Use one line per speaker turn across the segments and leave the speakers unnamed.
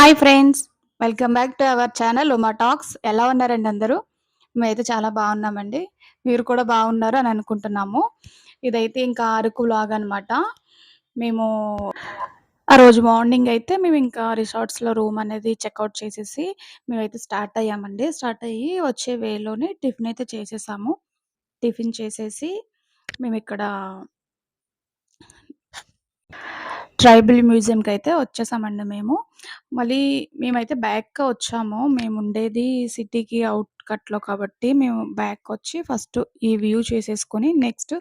Hi friends! Welcome back to our channel Uma talks. ఎలా ఉన్నారండి అందరూ? మేమైతే చాలా బాగున్నామండి. మీరు కూడా బాగున్నారు అని అనుకుంటున్నాము. ఇదైతే ఇంకా అరకు వ్లాగ్ అనమాట. మేము ఆ రోజు మార్నింగ్ అయితే మేమింకా రిసార్ట్స్‌లో రూమ్ అనేది చెకౌట్ చేసేసి మేమైతే స్టార్ట్ అయ్యామండి. స్టార్ట్ అయ్యి వచ్చే వేలోనే టిఫిన్ అయితే చేసేసాము. టిఫిన్ చేసేసి మేమిక్కడ ట్రైబల్ మ్యూజియంకయితే వచ్చేసామండి మేము. మళ్ళీ మేమైతే బ్యాక్‌గా వచ్చాము. మేముండేది సిటీకి ఔట్‌కట్‌లో కాబట్టి మేము బ్యాకొచ్చి ఫస్ట్ ఈ వ్యూ చేసేసుకొని నెక్స్ట్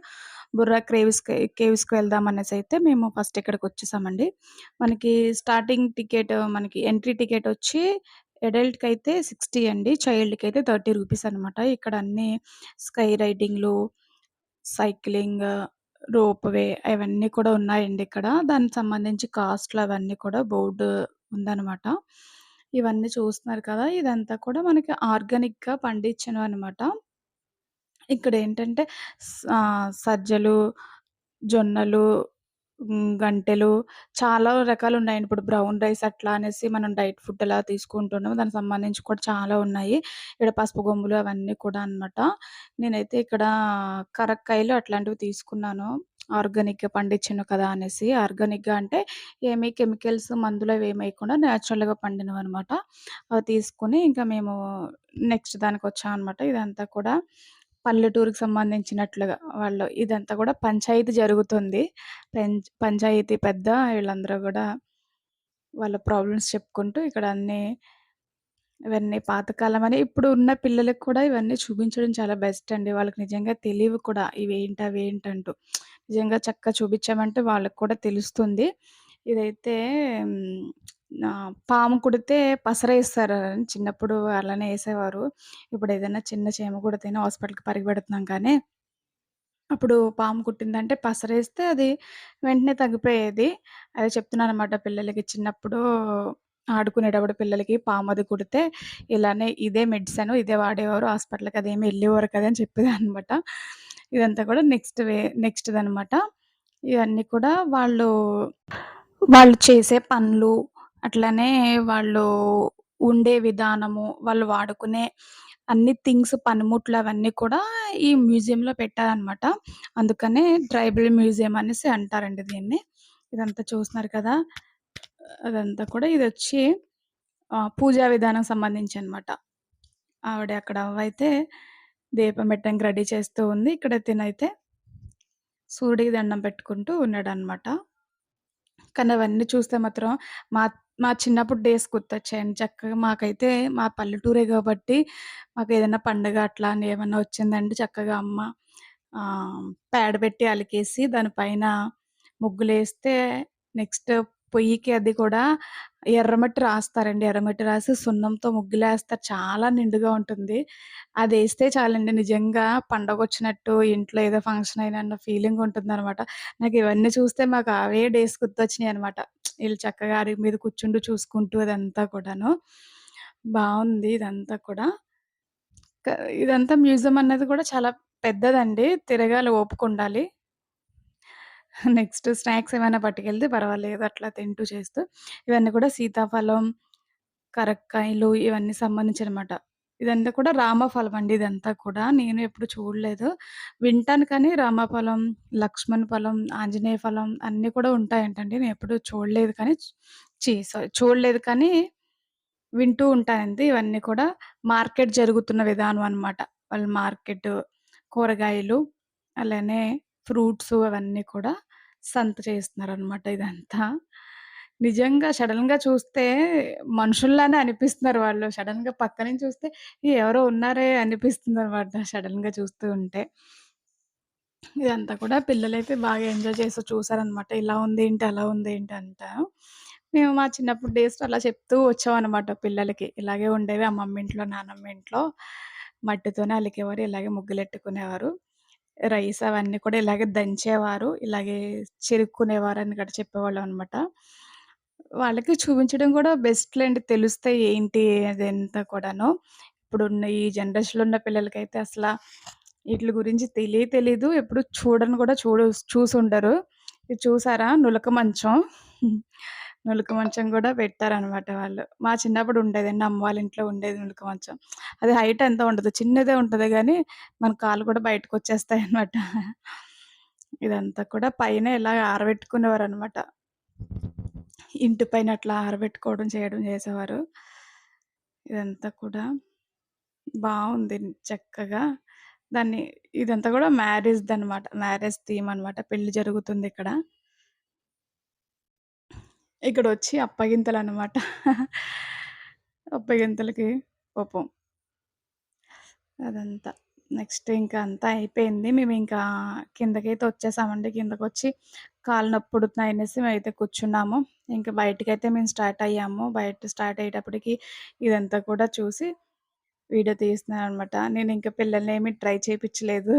బుర్రా కేవ్స్‌కి వెళ్దాం అనేసైతే మేము ఫస్ట్ ఇక్కడికొచ్చేసామండి. మనకి స్టార్టింగ్ టికెట్ మనకి ఎంట్రీ టికెటొచ్చి అడల్ట్‌కైతే 60 అండి. చైల్డ్‌కైతే 30 రూపీస్ అనమాట. ఇక్కడ అన్నీ స్కై రైడింగ్‌లు, సైక్లింగ్, రోప్‌వే అవన్నీ కూడా ఉన్నాయండి ఇక్కడ. దానికి సంబంధించి కాస్ట్‌లు అవన్నీ కూడా బోర్డు ఉందనమాట. ఇవన్నీ చూస్తున్నారు కదా! ఇదంతా కూడా మనకి ఆర్గానిక్‌గా పండించినవనమాట. ఇక్కడేంటంటే సజ్జలు, జొన్నలు, గంటెలు చాలా రకాలున్నాయండి. ఇప్పుడు బ్రౌన్ రైస్ అట్లా అనేసి మనం డైట్ ఫుడ్ ఎలా తీసుకుంటున్నామో దానికి సంబంధించి కూడా చాలా ఉన్నాయి. ఇక్కడ పసుపు గొంగులు అవన్నీ కూడా అనమాట. నేనైతే ఇక్కడ కరక్కాయలు అట్లాంటివి తీసుకున్నాను. ఆర్గానిక్‌గా పండించినవి కదా అనేసి. ఆర్గానిక్‌గా అంటే ఏమి కెమికల్స్, మందులు అవేమేయకుండా నేచురల్‌గా పండినవనమాట. అవి తీసుకొని ఇంకా మేము నెక్స్ట్ దానికొచ్చామనమాట. ఇదంతా కూడా పల్లెటూరుకి సంబంధించినట్లుగా ఇదంతా కూడా పంచాయతీ జరుగుతుంది. పంచాయతీ పెద్ద వీళ్ళందరూ గూడా వాళ్ళ ప్రాబ్లమ్స్ చెప్పుకుంటూ ఇక్కడ ఇవన్నీ పాతకాలమని ఇప్పుడు ఉన్న పిల్లలకి కూడా ఇవన్నీ చూపించడం చాలా బెస్ట్ అండి. వాళ్ళకి నిజంగా తెలీవు కూడా ఇవేంటి, అవేంటంటూ. నిజంగా చక్కగా చూపించామంటే వాళ్ళకి కూడా తెలుస్తుంది. ఇదైతే పాము కుడితే పసరేస్తారు. చిన్నప్పుడు అలానే ఏసేవారు. ఇప్పుడేదైనా చిన్న చీమ కుడితేనే హాస్పిటల్‌కి పరిగెడుతున్నాం కానీ అప్పుడు పాము కుట్టిందంటే పసరేస్తే అది వెంటనే తగ్గిపోయేది. అదే చెప్తున్నాననమాట పిల్లలకి చిన్నప్పుడు ఆడుకునేటప్పుడు పిల్లలకి పామది కుడితే ఇలానే ఇదే మెడిసిను, ఇదే వాడేవారు. హాస్పిటల్‌కి అదేమి ఎళ్ళేవారు కాదు అని చెప్పేదాన్ననమాట. ఇదంతా కూడా నెక్స్ట్‌దనమాట. ఇవన్నీ కూడా వాళ్ళు చేసే పనులు, అట్లనే వాళ్ళు ఉండే విధానము, వాళ్ళు వాడుకునే అన్ని థింగ్స్ పనిముట్లు అవన్నీ కూడా ఈ మ్యూజియంలో పెట్టారనమాట. అందుకనే ట్రైబల్ మ్యూజియం అనేసి అంటారండి దీన్ని. ఇదంతా చూస్తున్నారు కదా! అదంతా కూడా ఇదొచ్చి పూజా విధానం సంబంధించనమాట. అక్కడ అవ్వయితే దీపం పెట్టడానికి రెడీ చేస్తూ ఉంది. ఇక్కడ తినైతే సూర్యుడికి దండం పెట్టుకుంటూ ఉన్నాడనమాట. కానీ అవన్నీ చూస్తే మాత్రం మా మా చిన్నప్పుడు డేస్ గుర్తొచ్చాయండి. చక్కగా మాకైతే మా పల్లెటూరే గాబట్టి, మాకేదైనా పండగ అట్లా అని ఏమన్నా వచ్చిందంటే చక్కగా అమ్మ పేడ పెట్టి అలికేసి దాని పైన ముగ్గులేస్తే నెక్స్ట్ పొయ్యికి అది కూడా ఎర్రమట్టి రాస్తారండి. ఎర్రమట్టి రాసి సున్నంతో ముగ్గులేస్తారు. చాలా నిండుగా ఉంటుంది. అదేస్తే చాలండి నిజంగా పండగొచ్చినట్టు, ఇంట్లో ఏదో ఫంక్షన్ అయినన్న ఫీలింగ్ ఉంటుందనమాట. నాకివన్నీ చూస్తే మాకు అవే డేస్ గుర్తొచ్చినియనమాట. ఈళ్ళు చక్కగా అరుగు మీద కూర్చుంటూ చూసుకుంటూ అదంతా కూడాను. బావుంది ఇదంతా కూడా. క ఇదంతా మ్యూజియం అన్నది కూడా చాలా పెద్దదండి. తిరగాలి ఓపికుండాలి. నెక్స్ట్ స్నాక్స్ ఏమైనా పట్టుకెళ్తే పర్వాలేదు. అట్లా తింటూ చేస్తూ. ఇవన్నీ కూడా సీతాఫలం, కరక్కాయలు ఇవన్నీ సంబంధించినమాట. ఇదంతా కూడా రామఫలం అండి ఇదంతా కూడా. నేను ఎప్పుడు చూడలేదు. వింటాను కానీ రామఫలం, లక్ష్మణ ఫలం, ఆంజనేయ ఫలం అన్నీ కూడా ఉంటాయంటండి. నేనెప్పుడు చూడలేదు కానీ చూడలేదు కానీ వింటూ ఉంటానండి. ఇవన్నీ కూడా మార్కెట్ జరుగుతున్న విధానం అనమాట. వాళ్ళు మార్కెటు, కూరగాయలు, అలానే ఫ్రూట్సు అవన్నీ కూడా సంత చేస్తున్నారనమాట ఇదంతా. నిజంగా సడెన్‌గా చూస్తే మనుషుల్లానే అనిపిస్తున్నారు వాళ్ళు. సడెన్‌గా పక్క నుంచి చూస్తే ఎవరో ఉన్నారే అనిపిస్తుందనమాట సడెన్‌గా చూస్తూ ఉంటే. ఇదంతా కూడా పిల్లలైతే బాగా ఎంజాయ్ చేసి చూసారనమాట. ఇలా ఉందేంటి, అలా ఉందేంటి అంటా. మేము మా చిన్నప్పుడు డేస్‌లో అలా చెప్తూ వచ్చామనమాట పిల్లలకి. ఇలాగే ఉండేవి అమ్మమ్మ ఇంట్లో, నానమ్మ ఇంట్లో. మట్టితోనే అలికేవారు. ఇలాగే ముగ్గులెట్టుకునేవారు. రైస్ అవన్నీ కూడా ఇలాగే దంచేవారు. ఇలాగే చెరుక్కునేవారని కూడా చెప్పేవాళ్ళమనమాట. వాళ్ళకి చూపించడం కూడా బెస్ట్‌లెండి. తెలుస్తాయి ఏంటి అదంతా కూడాను. ఇప్పుడున్న ఈ జనరేషన్‌లో ఉన్న పిల్లలకైతే ఈట్లి గురించి తెలీదు. ఎప్పుడు చూడను కూడా చూసుండరు. ఇది చూసారా నులక మంచం. నులక మంచం గూడా పెట్టారనమాట వాళ్ళు. మా చిన్నప్పుడు ఉండేదండి. అమ్మ వాళ్ళ ఇంట్లో ఉండేది నులక మంచం. అది హైట్ ఎంత ఉండదు. చిన్నదే ఉంటది గానీ, మన కాళ్ళు కూడా బయటకొచ్చేస్తాయనమాట. ఇదంతా కూడా పైన ఇలా ఆరబెట్టుకునేవారనమాట. ఇంటి పైన అట్లా ఆరబెట్టుకోవడం, చేయడం చేసేవారు. ఇదంతా కూడా బావుంది చక్కగా. దాన్ని ఇదంతా గూడా మ్యారేజ్‌దనమాట. మ్యారేజ్ థీమ్ అనమాట. పెళ్లి జరుగుతుందిక్కడ. ఇక్కడొచ్చి అప్పగింతలనమాట. అప్పగింతలకి పాపం అదంతా. నెక్స్ట్ ఇంకా అంతా అయిపోయింది. మేమింకా కిందకైతే వచ్చేసామండి. కిందకొచ్చి కాళ్ళు నొప్పుడుతున్నాయనేసి మేమైతే కూర్చున్నాము. ఇంక బయటికైతే మేము స్టార్ట్ అయ్యాము. బయట స్టార్ట్ అయ్యేటప్పటికి ఇదంతా కూడా చూసి వీడియో తీస్తున్నాననమాట. నేనింక పిల్లలనేమి ట్రై చేపిచ్చలేదు.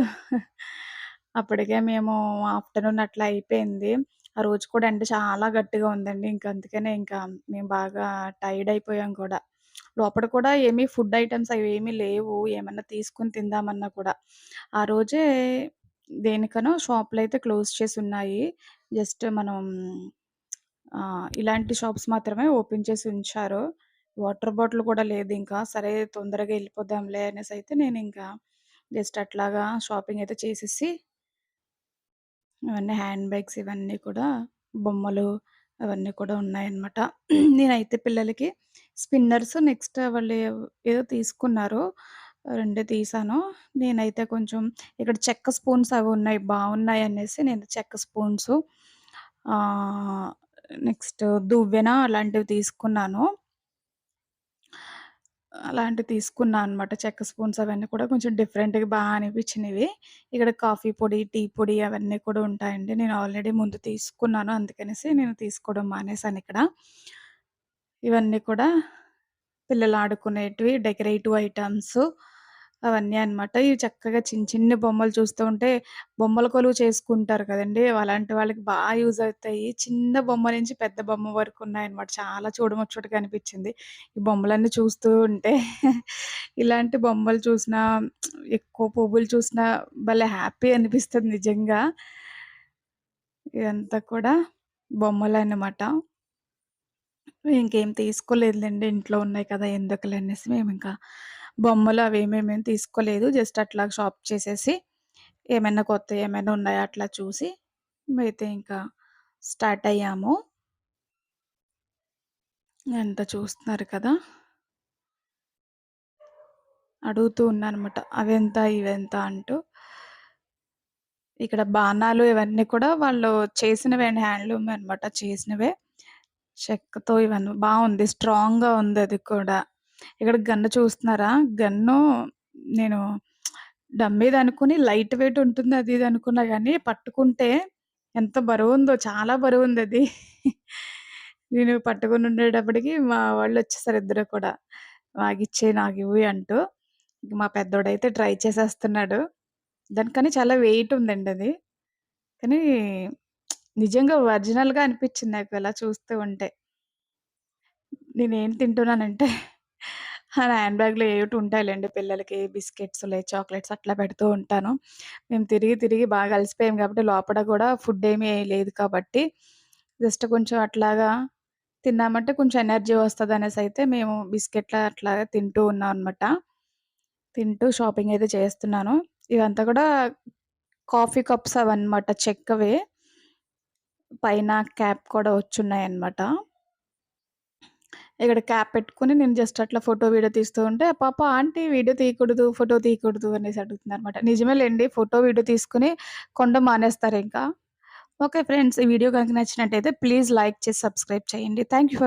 అప్పటికే మేము ఆఫ్టర్‌నూన్ అట్లా అయిపోయింది. ఆ రోజు కూడా ఎండ చాలా గట్టిగా ఉందండి. ఇంక అందుకనే ఇంకా మేము బాగా టైర్డ్ అయిపోయాం కూడా. లోపట కూడా ఏమి ఫుడ్ ఐటెమ్స్ అవేమీ లేవు. ఏమన్నా తీసుకొని తిందామన్నా కూడా. ఆ రోజే దేనికనో షాపులయితే క్లోజ్ చేసున్నాయి. జస్ట్ మనం ఇలాంటి షాప్స్ మాత్రమే ఓపెన్ చేసి ఉంచారు. వాటర్ బాటిల్ కూడా లేదింకా. సరే తొందరగా ఎళ్ళిపోదాంలే అనేసైతే నేనింకా జస్ట్ అట్లాగా షాపింగ్ అయితే చేసేసి అవన్నీ హ్యాండ్ బ్యాగ్స్ ఇవన్నీ కూడా బొమ్మలు అవన్నీ కూడా ఉన్నాయన్నమాట. నేనైతే పిల్లలకి స్పిన్నర్స్ నెక్స్ట్ వాళ్ళు ఏదో తీసుకున్నారు. 2 తీశాను. నేనైతే కొంచెం ఇక్కడ చెక్క స్పూన్స్ అవి ఉన్నాయి. బావున్నాయనేసి నేను చెక్క స్పూన్సు ఆహ్, నెక్స్ట్ దువ్వెన అలాంటివి తీసుకున్నాను. అలాంటివి తీసుకున్నా అనమాట. చెక్క స్పూన్స్ అవన్నీ కూడా కొంచెం డిఫరెంట్‌గా అనిపించినవి. ఇక్కడ కాఫీ పొడి, టీ పొడి అవన్నీ కూడా ఉంటాయండి. నేను ఆల్రెడీ ముందు తీసుకున్నాను. అందుకనేసి నేను తీసుకోవడం మానేశానిక్కడ. ఇవన్నీ కూడా పిల్లలు ఆడుకునేటివి, డెకరేటివ్ ఐటెమ్స్ అవన్నీ అన్నమాట. ఇవి చక్కగా చిన్ని చిన్ని బొమ్మలు చూస్తూ ఉంటే బొమ్మల కొలువు చేసుకుంటారు కదండీ! అలాంటి వాళ్ళకి యూజ్ అవుతాయి. చిన్న బొమ్మ నుంచి పెద్ద బొమ్మ వరకు ఉన్నాయన్నమాట. చాలా చూడముచ్చటగా అనిపించింది. ఈ బొమ్మలన్నీ చూస్తూ ఉంటే ఇలాంటి బొమ్మలు చూసినా, ఎక్కువ పువ్వులు చూసినా భలే హ్యాపీ అనిపిస్తది నిజంగా. ఇదంతా కూడా బొమ్మలన్నమాట. ఇంకేం తీసుకోలేదులెండి. ఇంట్లో ఉన్నాయి కదా! ఎందుకులే అనేసి మేమింకా బొమ్మలు అవేమేమేం తీసుకోలేదు. జస్ట్ అట్లా షాప్ చేసేసి ఏమైనా కొత్తయి ఏమైనా ఉన్నాయా అట్లా చూసి అయితే ఇంకా స్టార్ట్ అయ్యాము. ఎంత చూస్తున్నారు కదా! అడుగుతూ ఉన్నానన్నమాట. అవెంత? ఇవెంత? అంటూ. ఇక్కడ బాణాలు ఇవన్నీ కూడా వాళ్ళు చేసినవే అండి. హ్యాండ్లూమే అన్నమాట. చేసినవే. చెక్కతో ఇవన్నీ బావుంది. స్ట్రాంగ్‌గా ఉందది కూడా. ఇక్కడ గన్ను చూస్తున్నారా? గన్ను నేను డమ్మీదనుకుని లైట్ వెయిట్ ఉంటుంది అది ఇది అనుకున్నా గానీ, పట్టుకుంటే ఎంత బరువుందో చాలా బరువుందది. నేను పట్టుకొనుండేటప్పటికి మా వాళ్ళొచ్చేసారు ఇద్దరు కూడా. నాకిచ్చేయి, నాకివ్వి అంటూ. ఇంక మా పెద్దోడైతే ట్రై చేసేస్తున్నాడు. దానికని చాలా వెయిట్ ఉందండి అది. కానీ నిజంగా ఒరిజినల్‌గా అనిపిచ్చింది నాకు అలా చూస్తూ ఉంటే. నేనేం తింటున్నానంటే నా హ్యాండ్ బ్యాగ్‌లో ఏయోటి ఉంటాయిలెండి పిల్లలకి బిస్కెట్స్‌లే, చాక్లెట్స్ అట్లా పెడుతూ ఉంటాను. మేము తిరిగి, తిరిగి బాగా అలసిపోయాం కాబట్టి లోపట గూడా ఫుడ్ ఏమీ లేదు కాబట్టి జస్ట్ కొంచెం అట్లాగా తిన్నామంటే కొంచెం ఎనర్జీ వస్తదనేసైతే మేము బిస్కెట్‌లు అట్లాగా తింటూ ఉన్నాం అనమాట. తింటూ షాపింగ్ అయితే చేస్తున్నాను. ఇవంతా కూడా కాఫీ కప్స్ అవన్నమాట చెక్కవే. పైన క్యాప్ కూడా వచ్చున్నాయన్నమాట. ఇక్కడ క్యాప్ పెట్టుకొని నేను జస్ట్ అట్లా ఫోటో, వీడియో తీస్తూ ఉంటే, ఆ పాప ఆంటీ వీడియో తీయకూడదు, ఫోటో తీయకూడదు అనేసి అడుగుతుందనమాట. నిజమేలెండి ఫోటో, వీడియో తీసుకొని కొండం మానేస్తారింకా. Okay friends. ఈ వీడియో గనుక నచ్చినట్టయితే ప్లీజ్ లైక్ చేసి సబ్స్క్రైబ్ చేయండి. Thank you for